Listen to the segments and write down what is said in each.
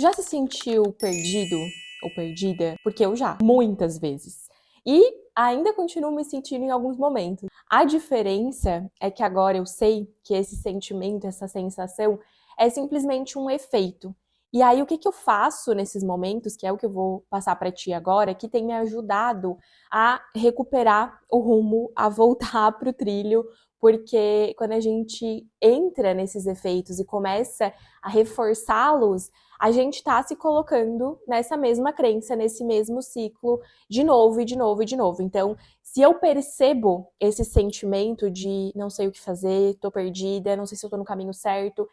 Já se sentiu perdido ou perdida? Porque eu já, muitas vezes. E ainda continuo me sentindo em alguns momentos. A diferença é que agora eu sei que esse sentimento, essa sensação, é simplesmente um efeito. E aí, o que eu faço nesses momentos, que é o que eu vou passar para ti agora, que tem me ajudado a recuperar o rumo, a voltar para o trilho, porque quando a gente entra nesses efeitos e começa a reforçá-los, a gente está se colocando nessa mesma crença, nesse mesmo ciclo, de novo e de novo e de novo. Então, se eu percebo esse sentimento de não sei o que fazer, tô perdida, não sei se eu tô no caminho certo,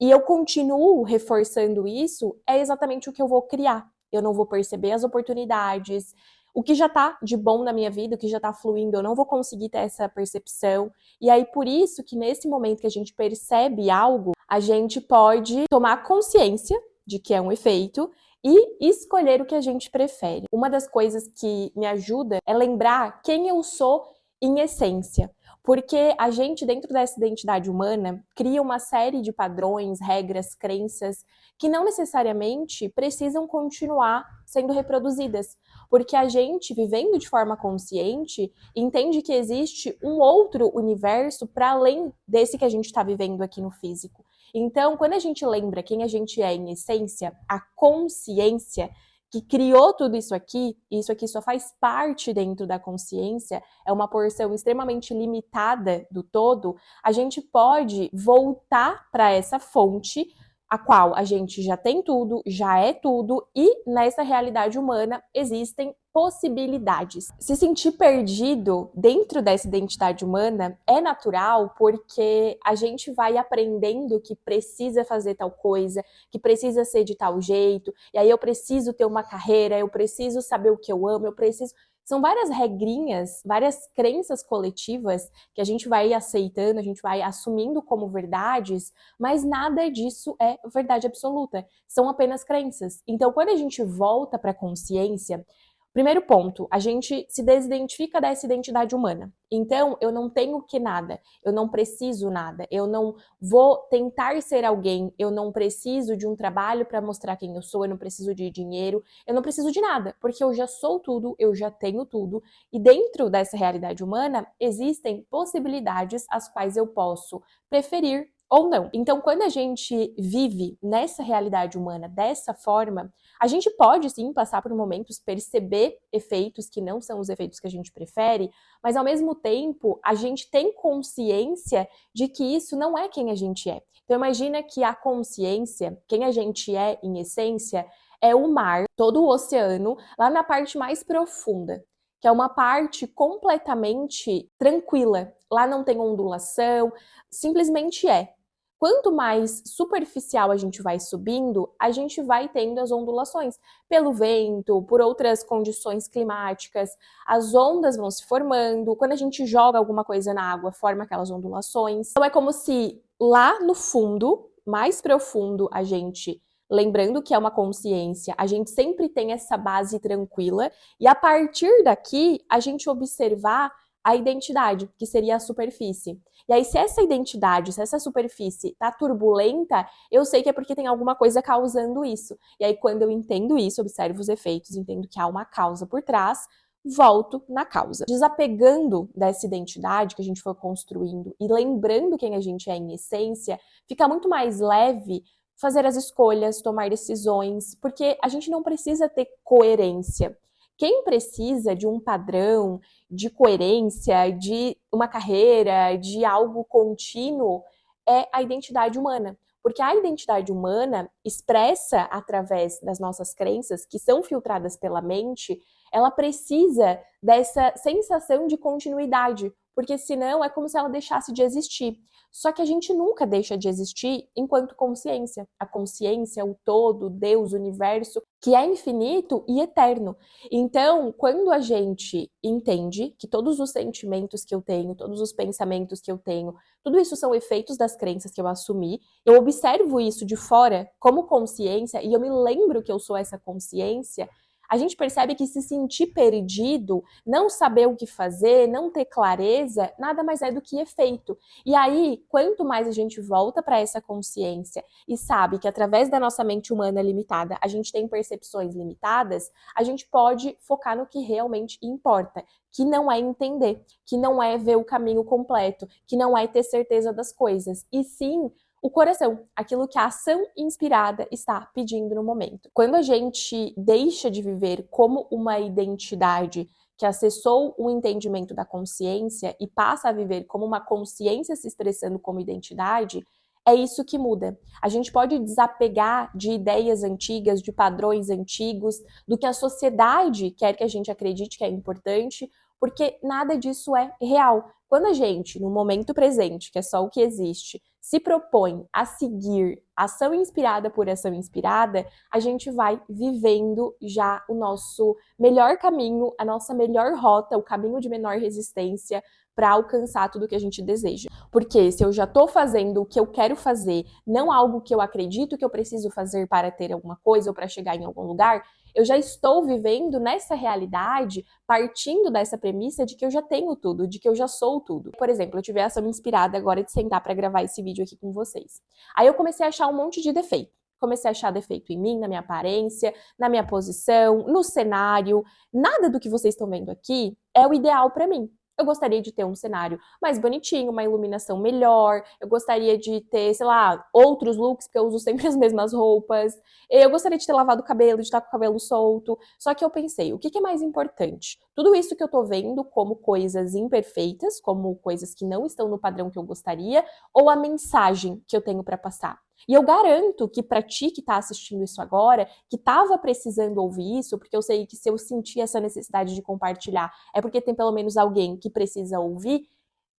e eu continuo reforçando isso, é exatamente o que eu vou criar. Eu não vou perceber as oportunidades, o que já tá de bom na minha vida, o que já tá fluindo, eu não vou conseguir ter essa percepção. E aí, por isso que nesse momento que a gente percebe algo, a gente pode tomar consciência de que é um efeito e escolher o que a gente prefere. Uma das coisas que me ajuda é lembrar quem eu sou em essência. Porque a gente, dentro dessa identidade humana, cria uma série de padrões, regras, crenças que não necessariamente precisam continuar sendo reproduzidas. Porque a gente, vivendo de forma consciente, entende que existe um outro universo para além desse que a gente está vivendo aqui no físico. Então, quando a gente lembra quem a gente é em essência, a consciência que criou tudo isso aqui, e isso aqui só faz parte dentro da consciência, é uma porção extremamente limitada do todo, a gente pode voltar para essa fonte, a qual a gente já tem tudo, já é tudo, e nessa realidade humana existem possibilidades. Se sentir perdido dentro dessa identidade humana é natural porque a gente vai aprendendo que precisa fazer tal coisa, que precisa ser de tal jeito, e aí eu preciso ter uma carreira, eu preciso saber o que eu amo, eu preciso... São várias regrinhas, várias crenças coletivas que a gente vai aceitando, a gente vai assumindo como verdades, mas nada disso é verdade absoluta. São apenas crenças. Então, quando a gente volta para a consciência, primeiro ponto, a gente se desidentifica dessa identidade humana. Então, eu não tenho que nada, eu não preciso nada, eu não vou tentar ser alguém, eu não preciso de um trabalho para mostrar quem eu sou, eu não preciso de dinheiro, eu não preciso de nada, porque eu já sou tudo, eu já tenho tudo, e dentro dessa realidade humana existem possibilidades as quais eu posso preferir ou não. Então, quando a gente vive nessa realidade humana dessa forma, a gente pode sim passar por momentos, perceber efeitos que não são os efeitos que a gente prefere, mas ao mesmo tempo a gente tem consciência de que isso não é quem a gente é. Então imagina que a consciência, quem a gente é em essência, é o mar, todo o oceano, lá na parte mais profunda, que é uma parte completamente tranquila. Lá não tem ondulação, simplesmente é. Quanto mais superficial a gente vai subindo, a gente vai tendo as ondulações. Pelo vento, por outras condições climáticas, as ondas vão se formando. Quando a gente joga alguma coisa na água, forma aquelas ondulações. Então é como se lá no fundo, mais profundo, a gente, lembrando que é uma consciência, a gente sempre tem essa base tranquila e a partir daqui a gente observar a identidade, que seria a superfície. E aí, se essa identidade, se essa superfície tá turbulenta, eu sei que é porque tem alguma coisa causando isso. E aí, quando eu entendo isso, observo os efeitos, entendo que há uma causa por trás, volto na causa. Desapegando dessa identidade que a gente foi construindo e lembrando quem a gente é em essência, fica muito mais leve fazer as escolhas, tomar decisões, porque a gente não precisa ter coerência. Quem precisa de um padrão, de coerência, de uma carreira, de algo contínuo, é a identidade humana. Porque a identidade humana expressa através das nossas crenças, que são filtradas pela mente, ela precisa dessa sensação de continuidade, porque senão é como se ela deixasse de existir. Só que a gente nunca deixa de existir enquanto consciência. A consciência, o todo, Deus, o universo, que é infinito e eterno. Então, quando a gente entende que todos os sentimentos que eu tenho, todos os pensamentos que eu tenho, tudo isso são efeitos das crenças que eu assumi, eu observo isso de fora como consciência e eu me lembro que eu sou essa consciência, a gente percebe que se sentir perdido, não saber o que fazer, não ter clareza, nada mais é do que efeito. E aí, quanto mais a gente volta para essa consciência e sabe que através da nossa mente humana limitada, a gente tem percepções limitadas, a gente pode focar no que realmente importa, que não é entender, que não é ver o caminho completo, que não é ter certeza das coisas, e sim o coração, aquilo que a ação inspirada está pedindo no momento. Quando a gente deixa de viver como uma identidade que acessou o entendimento da consciência e passa a viver como uma consciência se expressando como identidade, é isso que muda. A gente pode desapegar de ideias antigas, de padrões antigos, do que a sociedade quer que a gente acredite que é importante, porque nada disso é real. Quando a gente, no momento presente, que é só o que existe, se propõe a seguir ação inspirada por ação inspirada, a gente vai vivendo já o nosso melhor caminho, a nossa melhor rota, o caminho de menor resistência para alcançar tudo que a gente deseja. Porque se eu já estou fazendo o que eu quero fazer, não algo que eu acredito que eu preciso fazer para ter alguma coisa ou para chegar em algum lugar, eu já estou vivendo nessa realidade, partindo dessa premissa de que eu já tenho tudo, de que eu já sou tudo. Por exemplo, eu tive a ação inspirada agora de sentar para gravar esse vídeo aqui com vocês. Aí eu comecei a achar um monte de defeito. Comecei a achar defeito em mim, na minha aparência, na minha posição, no cenário. Nada do que vocês estão vendo aqui é o ideal para mim. Eu gostaria de ter um cenário mais bonitinho, uma iluminação melhor. Eu gostaria de ter, sei lá, outros looks, porque eu uso sempre as mesmas roupas. Eu gostaria de ter lavado o cabelo, de estar com o cabelo solto. Só que eu pensei, o que é mais importante? Tudo isso que eu tô vendo como coisas imperfeitas, como coisas que não estão no padrão que eu gostaria, ou a mensagem que eu tenho para passar? E eu garanto que para ti que tá assistindo isso agora, que tava precisando ouvir isso, porque eu sei que se eu sentir essa necessidade de compartilhar, é porque tem pelo menos alguém que precisa ouvir,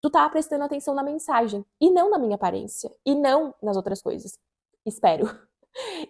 tu tá prestando atenção na mensagem, e não na minha aparência, e não nas outras coisas. Espero.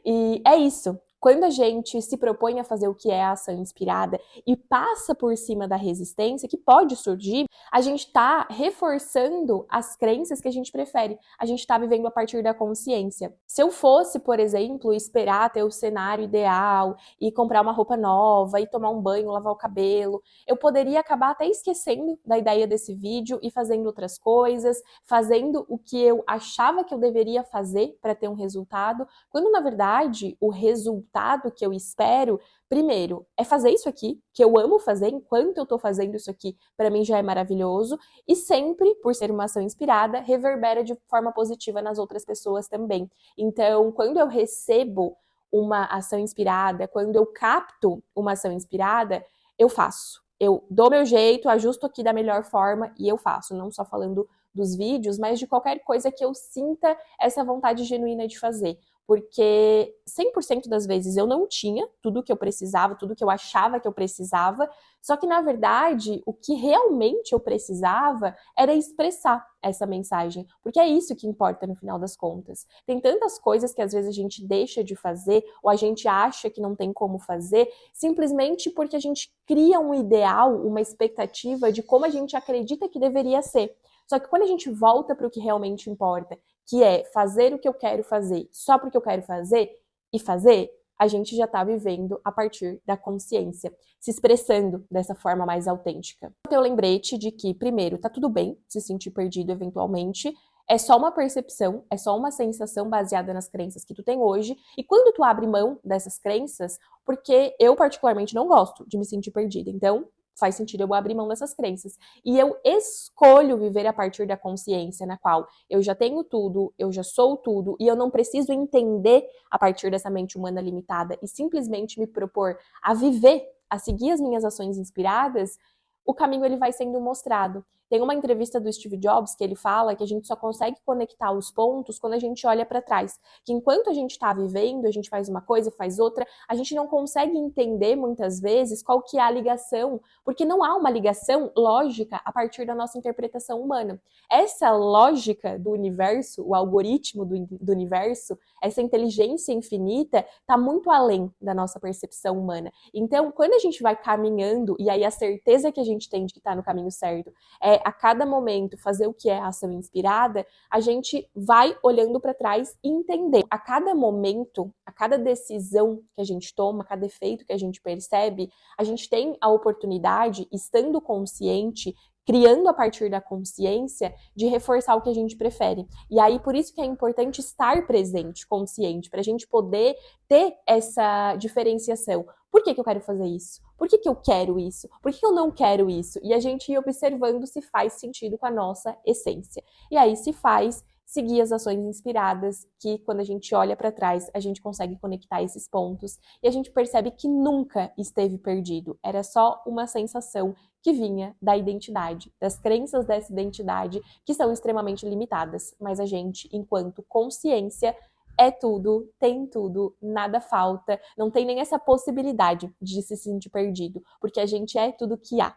E é isso. Quando a gente se propõe a fazer o que é a ação inspirada e passa por cima da resistência que pode surgir, a gente está reforçando as crenças que a gente prefere. A gente está vivendo a partir da consciência. Se eu fosse, por exemplo, esperar ter o cenário ideal e comprar uma roupa nova e tomar um banho, lavar o cabelo, eu poderia acabar até esquecendo da ideia desse vídeo e fazendo outras coisas, fazendo o que eu achava que eu deveria fazer para ter um resultado, quando na verdade o resultado que eu espero, primeiro, é fazer isso aqui, que eu amo fazer, enquanto eu tô fazendo isso aqui, para mim já é maravilhoso, e sempre, por ser uma ação inspirada, reverbera de forma positiva nas outras pessoas também. Então, quando eu recebo uma ação inspirada, quando eu capto uma ação inspirada, eu faço. Eu dou meu jeito, ajusto aqui da melhor forma e eu faço, não só falando dos vídeos, mas de qualquer coisa que eu sinta essa vontade genuína de fazer. Porque 100% das vezes eu não tinha tudo que eu precisava, tudo que eu achava que eu precisava, só que na verdade o que realmente eu precisava era expressar essa mensagem, porque é isso que importa no final das contas. Tem tantas coisas que às vezes a gente deixa de fazer ou a gente acha que não tem como fazer, simplesmente porque a gente cria um ideal, uma expectativa de como a gente acredita que deveria ser. Só que quando a gente volta para o que realmente importa, que é fazer o que eu quero fazer só porque eu quero fazer, e fazer, a gente já está vivendo a partir da consciência, se expressando dessa forma mais autêntica. Eu lembrete de que, primeiro, tá tudo bem se sentir perdido eventualmente, é só uma percepção, é só uma sensação baseada nas crenças que tu tem hoje, e quando tu abre mão dessas crenças, porque eu particularmente não gosto de me sentir perdida, então faz sentido eu abrir mão dessas crenças. E eu escolho viver a partir da consciência na qual eu já tenho tudo, eu já sou tudo, e eu não preciso entender a partir dessa mente humana limitada e simplesmente me propor a viver, a seguir as minhas ações inspiradas, o caminho ele vai sendo mostrado. Tem uma entrevista do Steve Jobs que ele fala que a gente só consegue conectar os pontos quando a gente olha para trás. Que enquanto a gente está vivendo, a gente faz uma coisa, faz outra, a gente não consegue entender muitas vezes qual que é a ligação, porque não há uma ligação lógica a partir da nossa interpretação humana. Essa lógica do universo, o algoritmo do universo, essa inteligência infinita, está muito além da nossa percepção humana. Então, quando a gente vai caminhando, e aí a certeza que a gente tem de que está no caminho certo, é a cada momento fazer o que é a ação inspirada, a gente vai olhando para trás e entendendo. A cada momento, a cada decisão que a gente toma, a cada efeito que a gente percebe, a gente tem a oportunidade, estando consciente, criando a partir da consciência, de reforçar o que a gente prefere. E aí, por isso que é importante estar presente, consciente, para a gente poder ter essa diferenciação. Por que eu quero fazer isso? Por que eu quero isso? Por que eu não quero isso? E a gente ir observando se faz sentido com a nossa essência. E aí, se faz, seguir as ações inspiradas, que quando a gente olha para trás, a gente consegue conectar esses pontos e a gente percebe que nunca esteve perdido. Era só uma sensação que vinha da identidade, das crenças dessa identidade, que são extremamente limitadas. Mas a gente, enquanto consciência, é tudo, tem tudo, nada falta, não tem nem essa possibilidade de se sentir perdido, porque a gente é tudo que há.